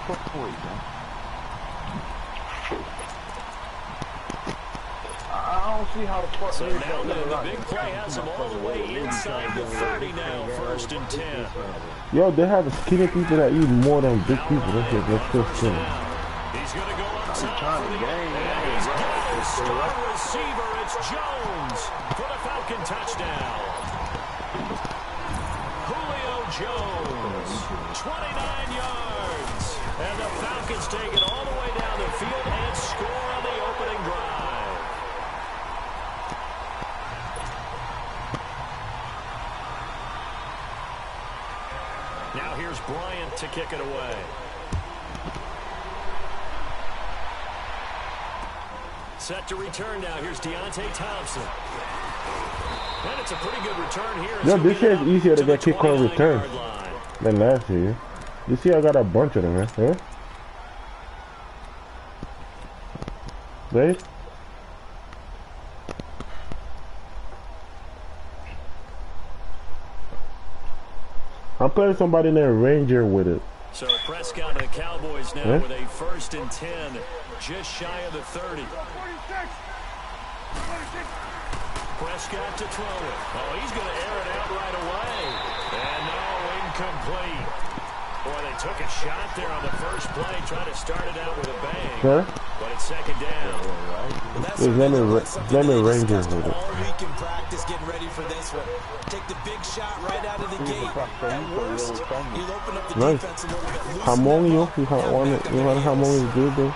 I don't see how the fuck. So now the big play has him all the way inside the 30 now, 1st and 10. Yo, they have skinny people that eat more than big people. That's so skinny. He's going to go up top for the game. And he's got his star receiver. It's Jones for the Falcon touchdown. Julio Jones, 29 yards. And the Falcons take it all the way down the field and score on the opening drive. Now here's Bryant to kick it away. Set to return now. Here's Deontay Thompson. And it's a pretty good return here. Yo, this year is easier to get kick on return than last year. This year I got a bunch of them, man. Huh? Right? I'm playing somebody named Ranger with it. So Prescott and the Cowboys now with a 1st and 10, just shy of the 30. Prescott to throw it. Oh, he's going to air it out right away. And no, incomplete. Boy, they took a shot there on the first play, trying to start it out with a bang. But it's 2nd down. Let me Ranger with it. All week in practice, getting ready for this one. Take the big shot right out of the gate. At worst, you'll open up the defense a little bit. Hamon, you want Hamon is good though.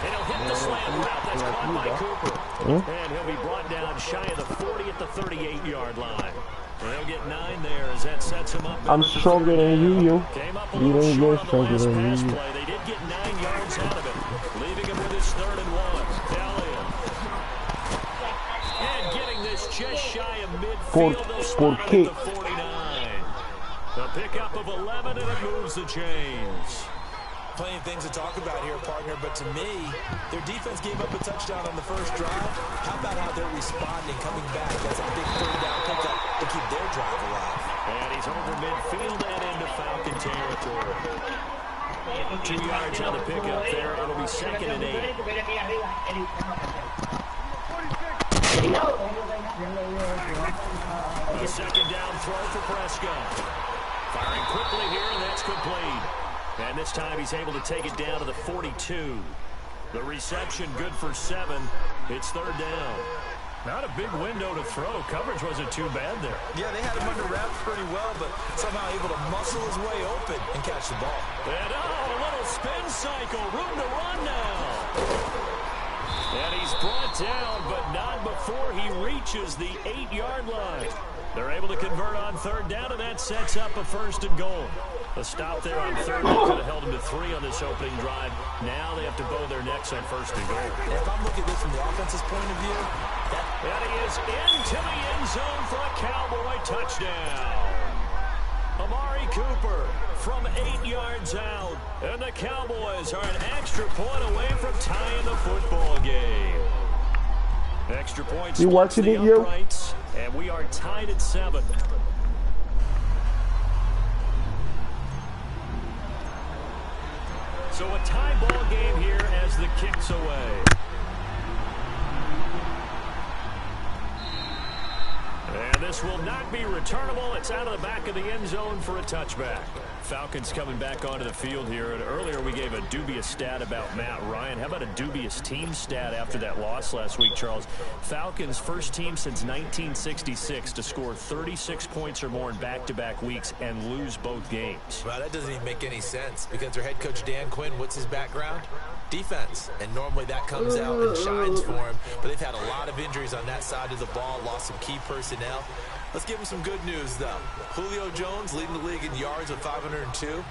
And he'll hit the slant route. That's caught by Cooper. And he'll be brought down shy of the 40 at the 38-yard line. And he'll get 9 there as that sets him up. I'm stronger than you, yo. Came up a little short on the last pass play. They did get 9 yards out of it, leaving him with his 3rd and 1. Elliott. And getting this just shy of midfield. They'll spot him at the 49. The pickup of 11, and it moves the chains. Plenty of things to talk about here, partner, but to me, their defense gave up a touchdown on the first drive. How about how they're responding, coming back? That's a big 3rd down pickup to keep their drive alive. And he's over midfield and into Falcon territory. 2 yards on the pickup there. It'll be 2nd and 8. The 2nd down throw for Prescott. Firing quickly here, and that's complete. And this time he's able to take it down to the 42. The reception good for 7. It's 3rd down. Not a big window to throw. Coverage wasn't too bad there. Yeah, they had him under wraps pretty well, but somehow able to muscle his way open and catch the ball. And a little spin cycle. Room to run now. And he's brought down, but not before he reaches the 8-yard line. They're able to convert on 3rd down, and that sets up a 1st and goal. A stop there on 3rd could have held them to 3 on this opening drive. Now they have to bow their necks on 1st and goal. And if I'm looking at this from the offense's point of view, and he is into the end zone for a Cowboy touchdown. Amari Cooper from 8 yards out. And the Cowboys are an extra point away from tying the football game. Extra points. You watching it, yo? And we are tied at 7. So a tie ball game here as the kick's away. And this will not be returnable. It's out of the back of the end zone for a touchback. Falcons coming back onto the field here. And earlier we gave a dubious stat about Matt Ryan. How about a dubious team stat after that loss last week, Charles? Falcons first team since 1966 to score 36 points or more in back-to-back weeks and lose both games. Well, that doesn't even make any sense because their head coach Dan Quinn, what's his background? Defense, and normally that comes out and shines for him, but they've had a lot of injuries on that side of the ball, lost some key personnel. Let's give him some good news, though. Julio Jones leading the league in yards with 502.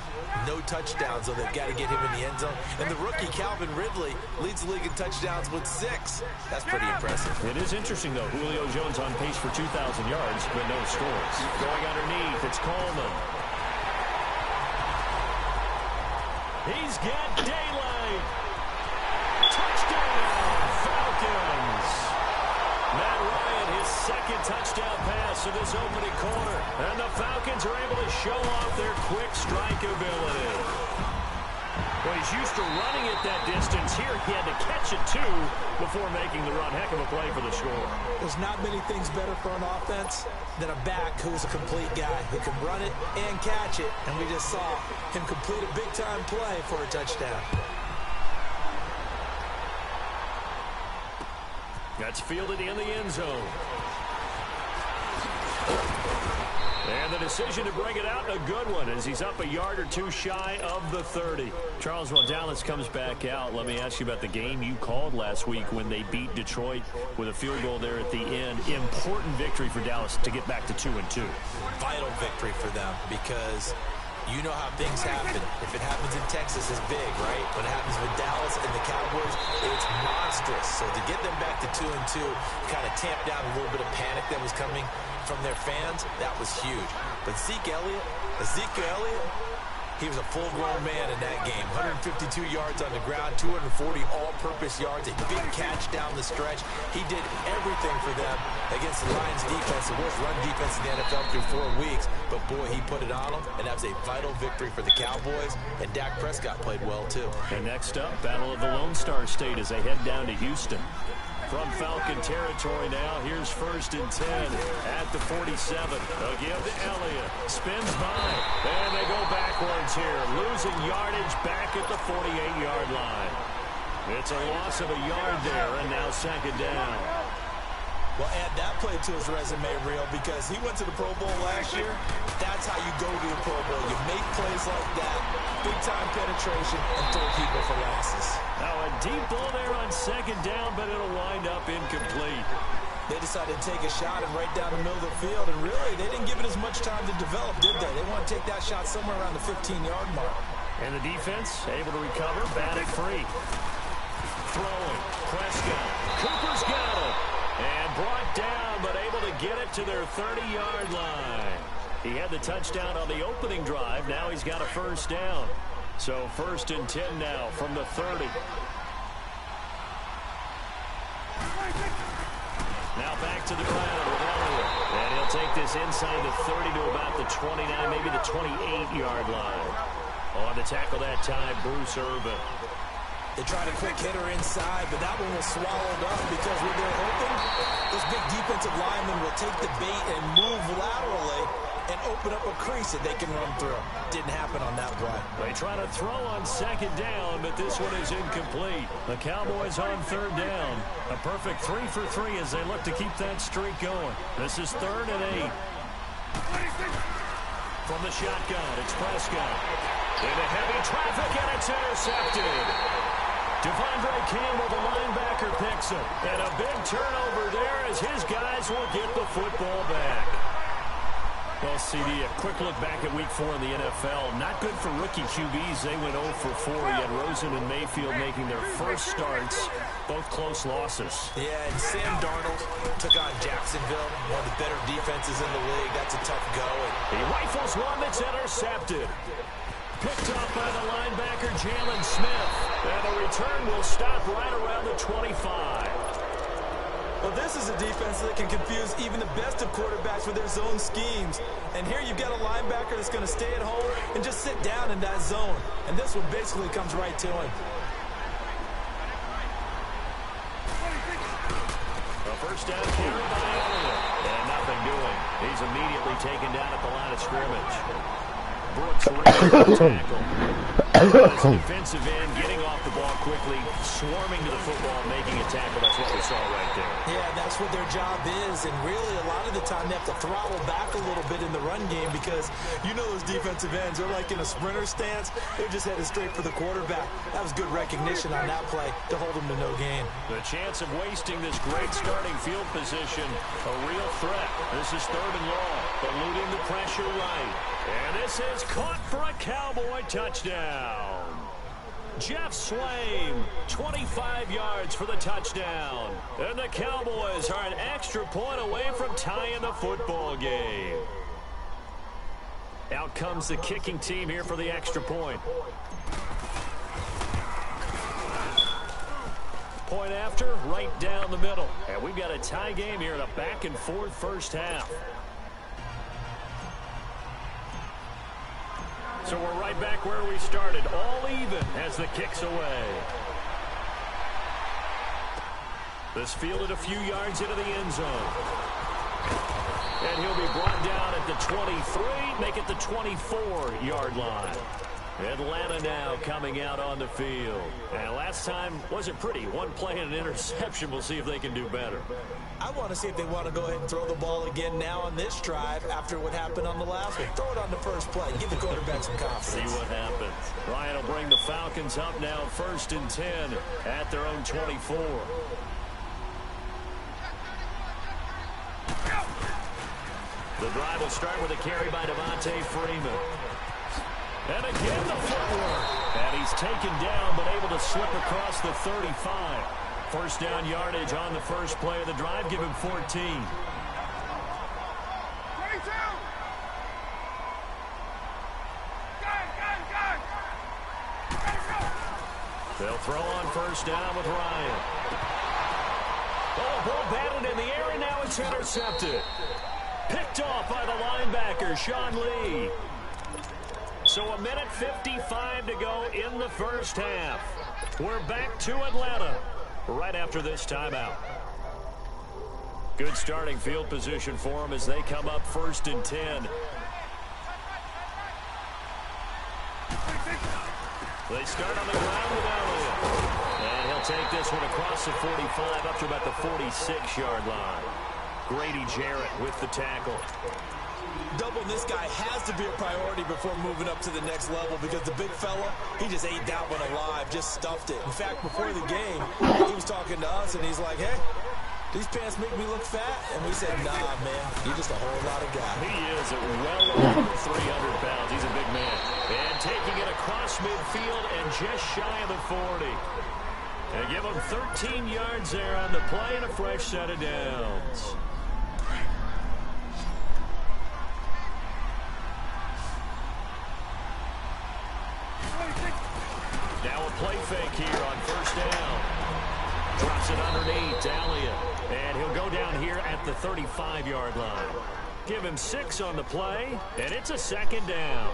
No touchdowns, though they've got to get him in the end zone. And the rookie, Calvin Ridley, leads the league in touchdowns with 6. That's pretty impressive. It is interesting, though. Julio Jones on pace for 2,000 yards, but no scores. Going underneath, it's Coleman. He's got daylight. Touchdown, Falcons. Matt Ryan, his 2nd touchdown pass of this opening quarter. And the Falcons are able to show off their quick strike ability. Well, he's used to running it that distance. Here he had to catch it, too, before making the run. Heck of a play for the score. There's not many things better for an offense than a back who's a complete guy who can run it and catch it. And we just saw him complete a big-time play for a touchdown. That's fielded in the end zone. And the decision to bring it out, a good one, as he's up a yard or two shy of the 30. Charles, while Dallas comes back out, let me ask you about the game you called last week when they beat Detroit with a field goal there at the end. Important victory for Dallas to get back to 2-2. Vital victory for them because you know how things happen. If it happens in Texas, it's big, right? When it happens with Dallas and the Cowboys, it's monstrous. So to get them back to 2-2, kind of tamp down a little bit of panic that was coming from their fans, that was huge. But Ezekiel Elliott, he was a full-grown man in that game. 152 yards on the ground, 240 all-purpose yards, a big catch down the stretch. He did everything for them against the Lions defense, the worst run defense in the NFL through 4 weeks. But, boy, he put it on them, and that was a vital victory for the Cowboys. And Dak Prescott played well, too. And next up, Battle of the Lone Star State as they head down to Houston. From Falcon territory now, here's 1st and 10 at the 47. They'll give to Elliott. Spins by, and they go backwards here. Losing yardage back at the 48-yard line. It's a loss of a yard there, and now 2nd down. Well, add that play to his resume, Real, because he went to the Pro Bowl last year. That's how you go to the Pro Bowl. You make plays like that, big-time penetration, and throw people for losses. Now a deep ball there on 2nd down, but it'll wind up incomplete. They decided to take a shot and right down the middle of the field, and really, they didn't give it as much time to develop, did they? They want to take that shot somewhere around the 15-yard mark. And the defense able to recover, bat it free. Throwing, Prescott, Cooper's got it. And brought down, but able to get it to their 30-yard line. He had the touchdown on the opening drive. Now he's got a 1st down. So 1st and 10 now from the 30. Now back to the ground with Elliott. And he'll take this inside the 30 to about the 29, maybe the 28-yard line. On the tackle that time, Bruce Irvin. They tried a quick hitter inside, but that one was swallowed up because when they're open, those big defensive linemen will take the bait and move laterally and open up a crease that they can run through. Didn't happen on that play. They try to throw on 2nd down, but this one is incomplete. The Cowboys on 3rd down. A perfect 3 for 3 as they look to keep that streak going. This is 3rd and 8. From the shotgun, it's Prescott. Into heavy traffic, and it's intercepted. Devondre Campbell, the linebacker, picks him. And a big turnover there as his guys will get the football back. Well, CD, a quick look back at Week 4 in the NFL. Not good for rookie QBs. They went 0 for 4. You had Rosen and Mayfield making their first starts. Both close losses. Yeah, and Sam Darnold took on Jacksonville, one of the better defenses in the league. That's a tough go. He rifles one that's intercepted. Picked up by the linebacker, Jalen Smith. And the return will stop right around the 25. Well, this is a defense that can confuse even the best of quarterbacks with their zone schemes. And here you've got a linebacker that's going to stay at home and just sit down in that zone. And this one basically comes right to him. A 1st down carry by Elliott. And nothing doing. He's immediately taken down at the line of scrimmage. Brooks tackle. Defensive end getting off the ball quickly, swarming to the football, making a tackle. That's what we saw right there. Yeah, that's what their job is. And really, a lot of the time, they have to throttle back a little bit in the run game because you know those defensive ends are like in a sprinter stance. They're just headed straight for the quarterback. That was good recognition on that play to hold them to no gain. The chance of wasting this great starting field position, a real threat. This is 3rd and long, eluding the pressure right. And this is caught for a Cowboy touchdown. Jeff Swaim, 25 yards for the touchdown. And the Cowboys are an extra point away from tying the football game. Out comes the kicking team here for the extra point. Point after, right down the middle. And we've got a tie game here in a back-and-forth 1st half. So we're right back where we started, all even as the kick's away. This fielded a few yards into the end zone. And he'll be brought down at the 23, make it the 24-yard line. Atlanta now coming out on the field. And last time wasn't pretty. One play and an interception. We'll see if they can do better. I want to see if they want to go ahead and throw the ball again now on this drive after what happened on the last one. Throw it on the first play. Give the quarterback some confidence. See what happens. Ryan will bring the Falcons up now 1st and 10 at their own 24. The drive will start with a carry by Devontae Freeman. And again the footwork. And he's taken down but able to slip across the 35. First down yardage on the first play of the drive. Give him 14. 22. They'll throw on first down with Ryan. Oh, ball batted in the air, and now it's intercepted. Picked off by the linebacker, Sean Lee. So 1:55 to go in the first half. We're back to Atlanta right after this timeout. Good starting field position for them as they come up 1st and 10. They start on the ground with Elliott. And he'll take this one across the 45 up to about the 46-yard line. Grady Jarrett with the tackle. Doubling this guy has to be a priority before moving up to the next level because the big fella, he just ate that one alive, just stuffed it. In fact, before the game, he was talking to us, and he's like, hey, these pants make me look fat. And we said, nah, man, you're just a whole lot of guy. He is at well over 300 pounds. He's a big man. And taking it across midfield and just shy of the 40. And give him 13 yards there on the play and a fresh set of downs. Now a play fake here on first down. Drops it underneath to Elliott. And he'll go down here at the 35-yard line. Give him 6 on the play, and it's a second down.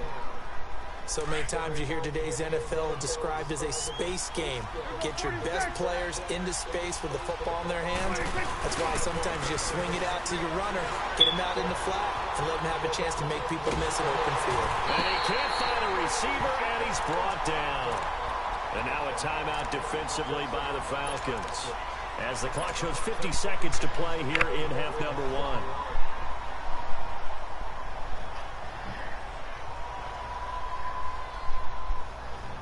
So many times you hear today's NFL described as a space game. Get your best players into space with the football in their hands. That's why sometimes you swing it out to your runner, get him out in the flat, and let him have a chance to make people miss an open field. And he can't find a receiver, and he's brought down. And now a timeout defensively by the Falcons. As the clock shows 50 seconds to play here in half number 1.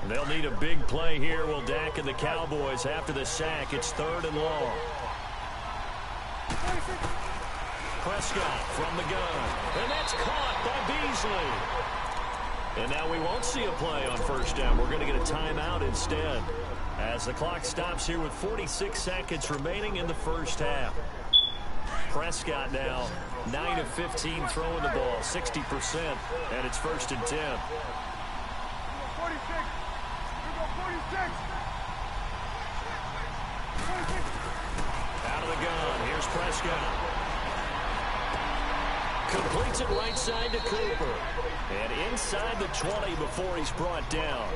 They'll need a big play here. Will Dak and the Cowboys after the sack. It's 3rd and long. Prescott from the gun. And that's caught by Beasley. And now we won't see a play on first down. We're going to get a timeout instead. As the clock stops here with 46 seconds remaining in the first half. Prescott now 9 of 15 throwing the ball. 60%. And it's 1st and 10. 46. Out of the gun. Here's Prescott. Completes it right side to Cooper. And inside the 20 before he's brought down.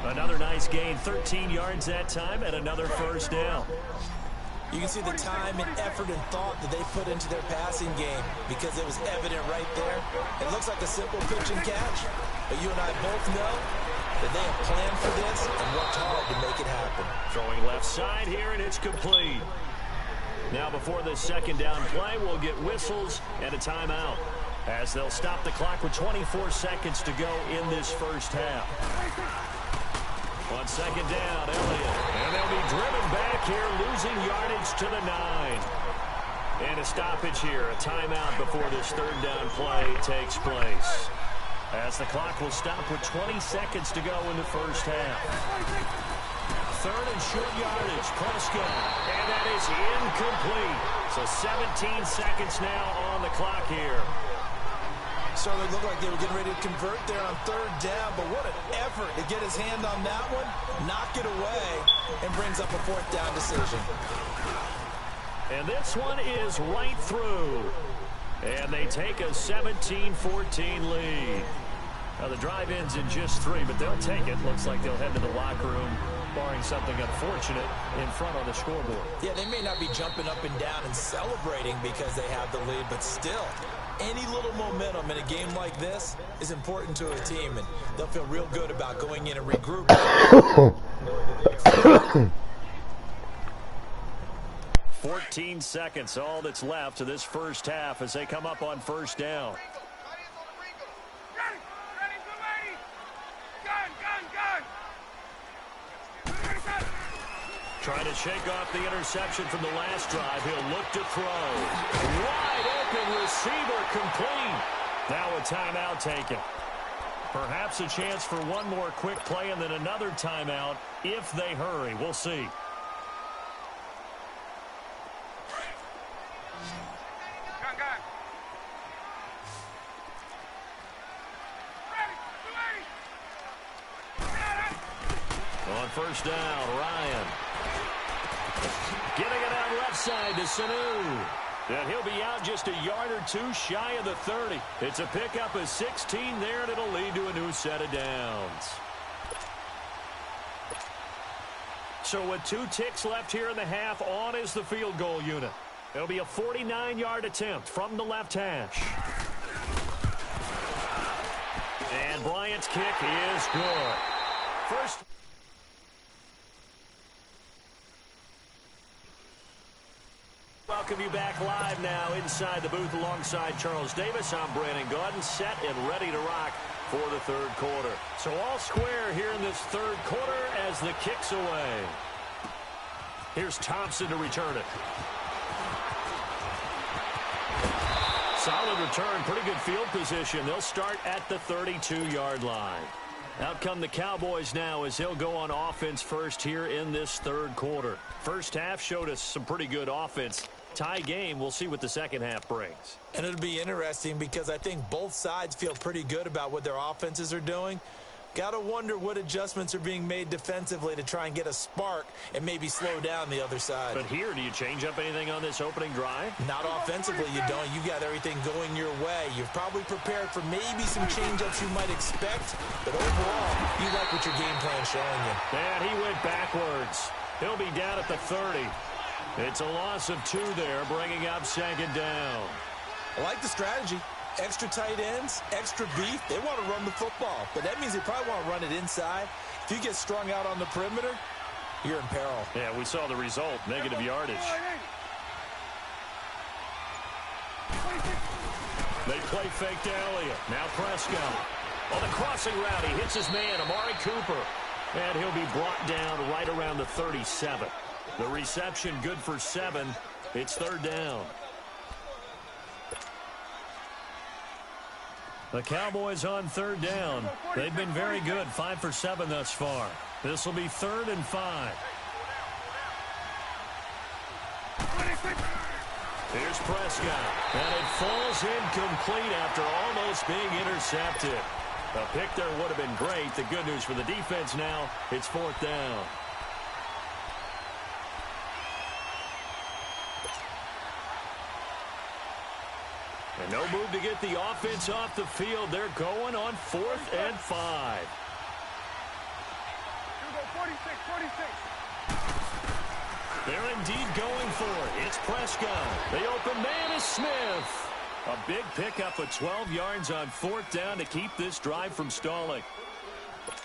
Another nice gain. 13 yards that time and another first down. You can see the time and effort and thought that they put into their passing game because it was evident right there. It looks like a simple pitch and catch, but you and I both know that they have planned for this and worked hard to make it happen. Throwing left side here, and it's complete. Now before this second down play, we'll get whistles and a timeout as they'll stop the clock with 24 seconds to go in this first half. On second down, Elliott. And they'll be driven back here, losing yardage to the 9. And a stoppage here, a timeout before this third down play takes place. As the clock will stop with 20 seconds to go in the first half. 3rd and short yardage, Prescott. And that is incomplete. So 17 seconds now on the clock here. Started to look like they were getting ready to convert there on 3rd down, but what an effort to get his hand on that one, knock it away, and brings up a 4th down decision. And this one is right through. And they take a 17-14 lead. The drive ends in just 3, but they'll take it. Looks like they'll head to the locker room, barring something unfortunate, in front on the scoreboard. Yeah, they may not be jumping up and down and celebrating because they have the lead, but still, any little momentum in a game like this is important to a team, and they'll feel real good about going in and regrouping. 14 seconds, all that's left to this first half as they come up on first down. Trying to shake off the interception from the last drive. He'll look to throw. Wide open receiver complete. Now a timeout taken. Perhaps a chance for one more quick play and then another timeout if they hurry. We'll see. On first down, Ryan. Getting it out left side to Sanu. And he'll be out just a yard or two shy of the 30. It's a pickup of 16 there, and it'll lead to a new set of downs. So with 2 ticks left here in the half, on is the field goal unit. It'll be a 49-yard attempt from the left hash. And Bryant's kick is good. First. Welcome you back live now inside the booth alongside Charles Davis. I'm Brandon Gaudin, set and ready to rock for the third quarter. So all square here in this third quarter as the kick's away. Here's Thompson to return it. Solid return, pretty good field position. They'll start at the 32-yard line. Out come the Cowboys now as they'll go on offense first here in this third quarter. First half showed us some pretty good offense. Tie game, we'll see what the second half brings. And it'll be interesting because I think both sides feel pretty good about what their offenses are doing. Got to wonder what adjustments are being made defensively to try and get a spark and maybe slow down the other side. But here, do you change up anything on this opening drive? Not offensively, you don't. You got everything going your way. You've probably prepared for maybe some change-ups you might expect, but overall, you like what your game plan's showing you. And he went backwards. He'll be down at the 30. It's a loss of 2 there, bringing up second down. I like the strategy. Extra tight ends, extra beef. They want to run the football, but that means they probably want to run it inside. If you get strung out on the perimeter, you're in peril. Yeah, we saw the result, negative yardage. They play fake to Elliott. Now Prescott. On the crossing route, he hits his man, Amari Cooper. And he'll be brought down right around the 37. The reception good for 7. It's third down. The Cowboys on third down. They've been very good, 5 for 7 thus far. This will be 3rd and 5. Here's Prescott. And it falls incomplete after almost being intercepted. A pick there would have been great. The good news for the defense now, it's 4th down. And no move to get the offense off the field. They're going on 4th and 5. 46. They're indeed going for it. It's Prescott. They open man is Smith. A big pickup of 12 yards on 4th down to keep this drive from stalling.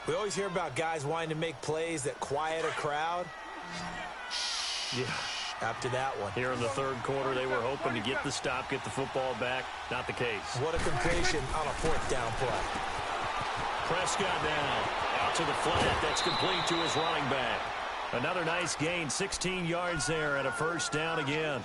We always hear about guys wanting to make plays that quiet a crowd. Yeah. After that one. Here in the third quarter, they were hoping to get the stop, get the football back. Not the case. What a completion on a 4th down play. Prescott down. Out to the flat. That's complete to his running back. Another nice gain. 16 yards there and a first down again.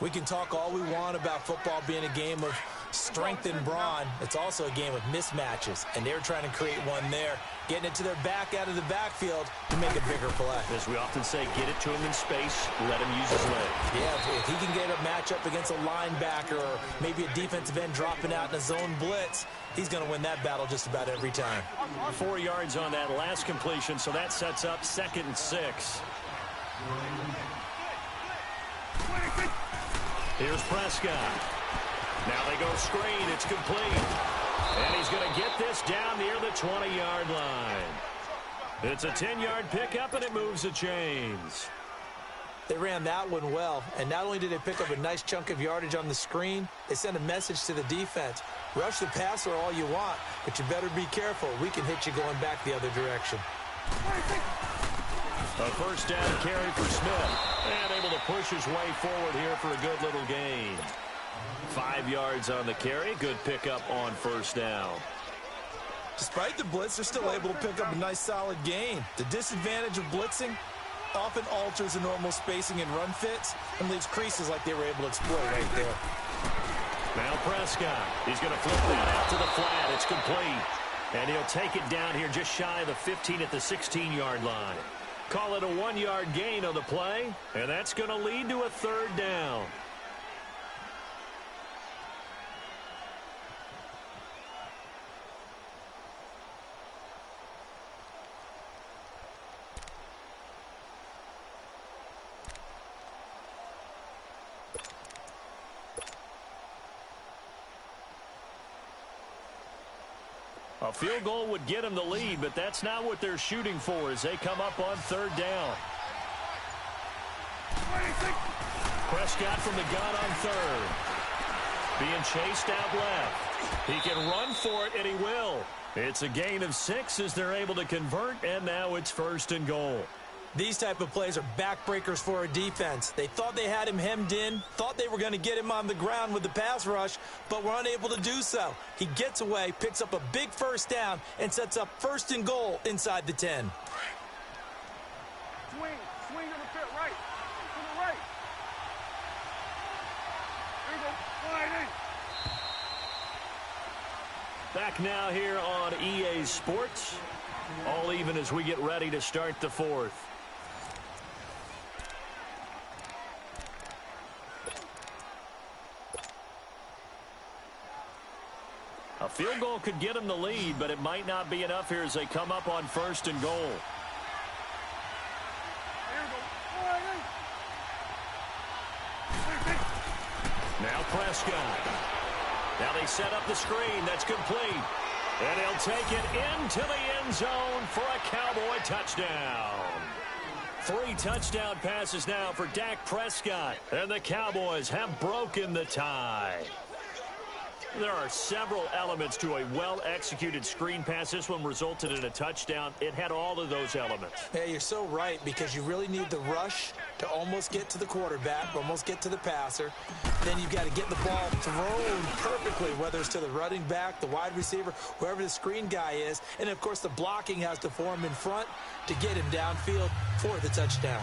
We can talk all we want about football being a game of strength and brawn. It's also a game of mismatches, and they're trying to create one there, getting it to their back out of the backfield to make a bigger play. As we often say, get it to him in space, let him use his leg. Yeah, if he can get a matchup against a linebacker or maybe a defensive end dropping out in a zone blitz, he's going to win that battle just about every time. 4 yards on that last completion, so that sets up 2nd and 6. Here's Prescott. Now they go screen. It's complete. And he's going to get this down near the 20-yard line. It's a 10-yard pickup, and it moves the chains. They ran that one well, and not only did they pick up a nice chunk of yardage on the screen, they sent a message to the defense. Rush the passer all you want, but you better be careful. We can hit you going back the other direction. A first down carry for Smith, and able to push his way forward here for a good little gain. 5 yards on the carry, good pickup on first down. Despite the blitz, they're still able to pick up a nice solid gain. The disadvantage of blitzing often alters the normal spacing and run fits and leaves creases like they were able to exploit right there. Now Prescott, he's going to flip that out to the flat. It's complete. And he'll take it down here just shy of the 15 at the 16-yard line. Call it a 1-yard gain on the play, and that's going to lead to a third down. A field goal would get them the lead, but that's not what they're shooting for as they come up on third down. Prescott from the gun on third. Being chased out left. He can run for it, and he will. It's a gain of 6 as they're able to convert, and now it's first and goal. These type of plays are backbreakers for a defense. They thought they had him hemmed in, thought they were going to get him on the ground with the pass rush, but were unable to do so. He gets away, picks up a big first down, and sets up first and goal inside the 10. Swing to the pit, right. To the right. There you go. Slide in. Back now here on EA Sports. All even as we get ready to start the fourth. A field goal could get them the lead, but it might not be enough here as they come up on first and goal. Now Prescott. Now they set up the screen. That's complete. And he'll take it into the end zone for a Cowboy touchdown. 3 touchdown passes now for Dak Prescott. And the Cowboys have broken the tie. There are several elements to a well-executed screen pass. This one resulted in a touchdown. It had all of those elements. Yeah, you're so right, because you really need the rush to almost get to the quarterback, almost get to the passer. Then you've got to get the ball thrown perfectly, whether it's to the running back, the wide receiver, whoever the screen guy is. And, of course, the blocking has to form in front to get him downfield for the touchdown.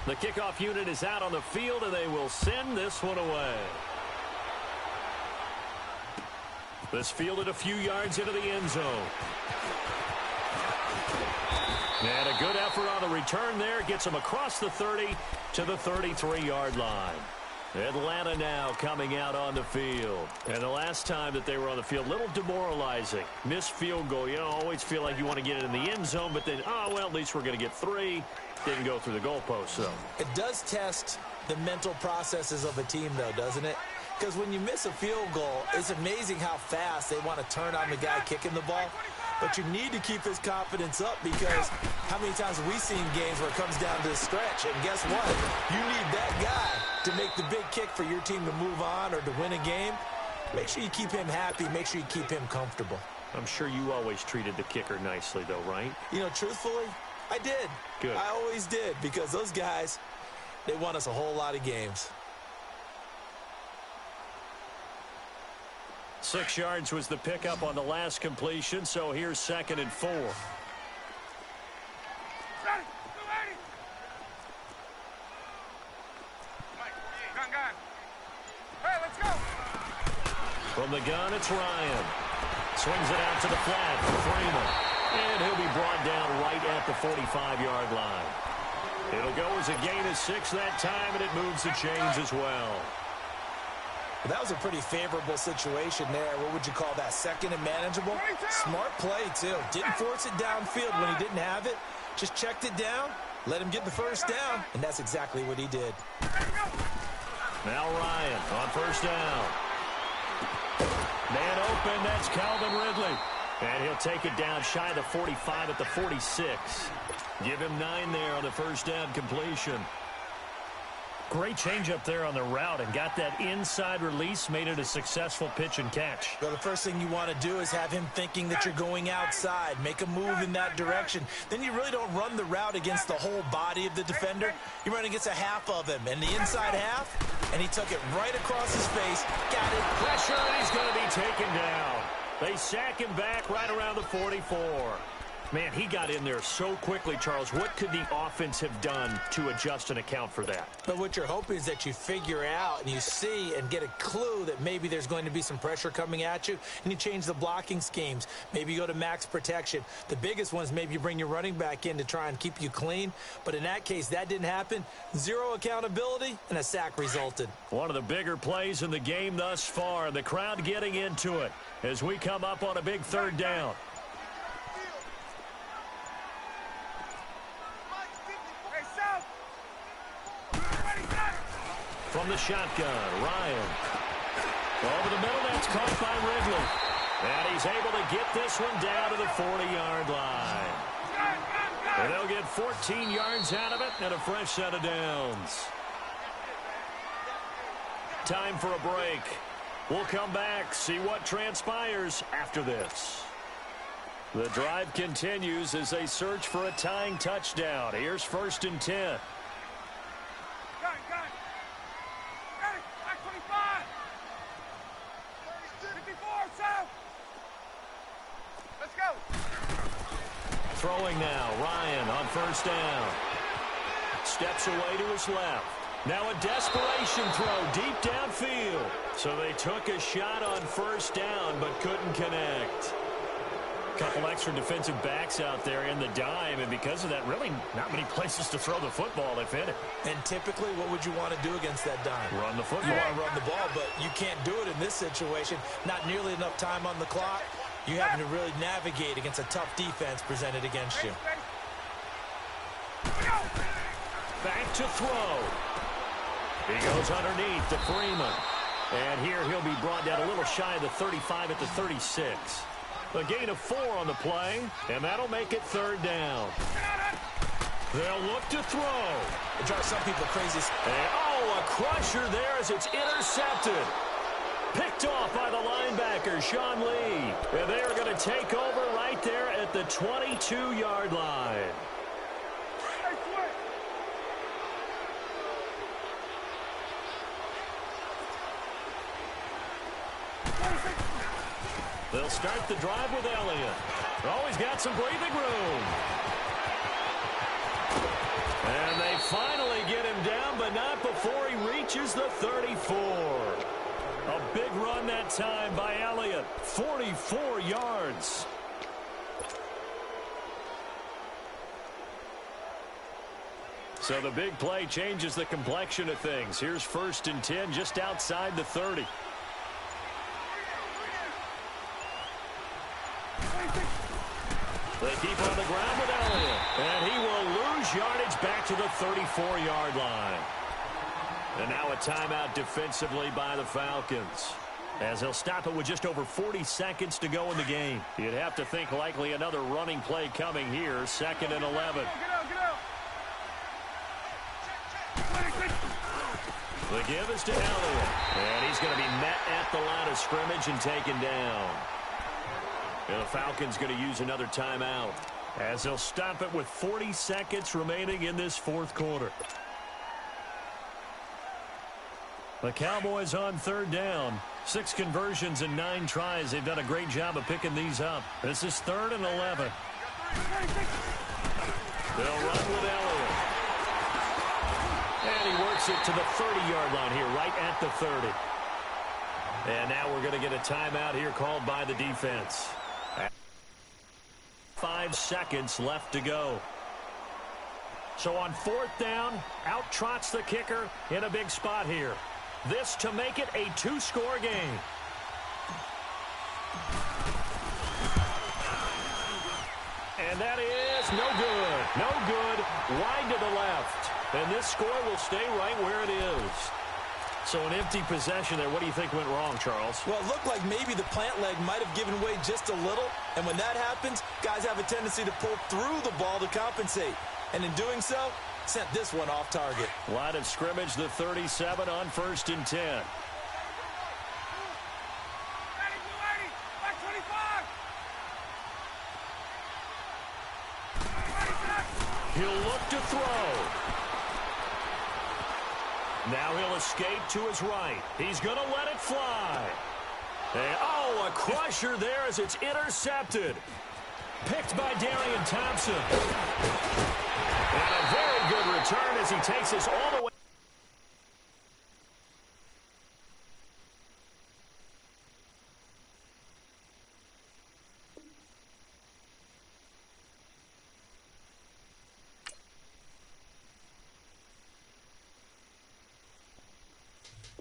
The kickoff unit is out on the field, and they will send this one away. This fielded a few yards into the end zone. And a good effort on the return there. Gets them across the 30 to the 33-yard line. Atlanta now coming out on the field. And the last time that they were on the field, a little demoralizing. Missed field goal. You know, always feel like you want to get it in the end zone, but then, oh, well, at least we're going to get 3. Didn't go through the goalpost, though. It does test the mental processes of a team, though, doesn't it? Because when you miss a field goal, it's amazing how fast they want to turn on the guy kicking the ball. But you need to keep his confidence up, because how many times have we seen games where it comes down to the stretch? And guess what? You need that guy to make the big kick for your team to move on or to win a game. Make sure you keep him happy. Make sure you keep him comfortable. I'm sure you always treated the kicker nicely, though, right? You know, truthfully, I did. Good. I always did, because those guys, they won us a whole lot of games. 6 yards was the pickup on the last completion, so here's 2nd and 4. Hey, let's go. From the gun, it's Ryan. Swings it out to the flat for Freeman. And he'll be brought down right at the 45-yard line. It'll go as a gain of 6 that time, and it moves the chains as well. Well, that was a pretty favorable situation there. What would you call that? Second and manageable? Smart play, too. Didn't force it downfield when he didn't have it. Just checked it down, let him get the first down, and that's exactly what he did. Now Ryan on first down. Man open, that's Calvin Ridley. And he'll take it down shy of the 45 at the 46. Give him 9 there on the first down completion. Great change up there on the route and got that inside release, made it a successful pitch and catch. Well, the first thing you want to do is have him thinking that you're going outside, make a move in that direction. Then you really don't run the route against the whole body of the defender. You run against a half of him, and the inside half, and he took it right across his face, got it. Pressure, and he's going to be taken down. They sack him back right around the 44. Man, he got in there so quickly, Charles. What could the offense have done to adjust and account for that? But what you're hoping is that you figure out and you see and get a clue that maybe there's going to be some pressure coming at you, and you change the blocking schemes. Maybe you go to max protection. The biggest one is maybe you bring your running back in to try and keep you clean. But in that case, that didn't happen. Zero accountability, and a sack resulted. One of the bigger plays in the game thus far. The crowd getting into it as we come up on a big third down. From the shotgun, Ryan. Over the middle, that's caught by Ridley. And he's able to get this one down to the 40-yard line. And they'll get 14 yards out of it and a fresh set of downs. Time for a break. We'll come back, see what transpires after this. The drive continues as they search for a tying touchdown. Here's 1st and 10. Throwing now, Ryan on first down. Steps away to his left. Now a desperation throw deep downfield. So they took a shot on first down but couldn't connect. A couple extra defensive backs out there in the dime, and because of that, really not many places to throw the football if in it. And typically, what would you want to do against that dime? Run the football. You want to run the ball, but you can't do it in this situation. Not nearly enough time on the clock. You having to really navigate against a tough defense presented against you. Back to throw. He goes underneath to Freeman. And here he'll be brought down a little shy of the 35 at the 36. A gain of 4 on the play, and that'll make it third down. They'll look to throw. It drives some people crazy. And, a crusher there as it's intercepted. Picked off by the linebacker, Sean Lee. And they are going to take over right there at the 22-yard line. They'll start the drive with Elliott. Always got some breathing room. And they finally get him down, but not before he reaches the 34. A big run that time by Elliott. 44 yards. So the big play changes the complexion of things. Here's 1st and 10 just outside the 30. They keep on the ground with Elliott. And he will lose yardage back to the 34-yard line. And now a timeout defensively by the Falcons, as they'll stop it with just over 40 seconds to go in the game. You'd have to think likely another running play coming here, 2nd and 11. The give is to Elliott, and he's going to be met at the line of scrimmage and taken down. And the Falcons going to use another timeout, as they'll stop it with 40 seconds remaining in this 4th quarter. The Cowboys on 3rd down. 6 conversions and 9 tries. They've done a great job of picking these up. This is 3rd and 11. They'll run with Elliott. And he works it to the 30-yard line here, right at the 30. And now we're going to get a timeout here called by the defense. 5 seconds left to go. So on 4th down, out trots the kicker in a big spot here. This to make it a two-score game. And that is no good. No good. Wide to the left. And this score will stay right where it is. So an empty possession there. What do you think went wrong, Charles? Well, it looked like maybe the plant leg might have given way just a little. And when that happens, guys have a tendency to pull through the ball to compensate. And in doing so, sent this one off target. Line of scrimmage, the 37 on 1st and 10. Ready, 280, back 25. He'll look to throw. Now he'll escape to his right. He's going to let it fly. Oh, a crusher there as it's intercepted. Picked by Darian Thompson. And a very good return as he takes us all the way.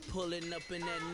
Pulling up in that new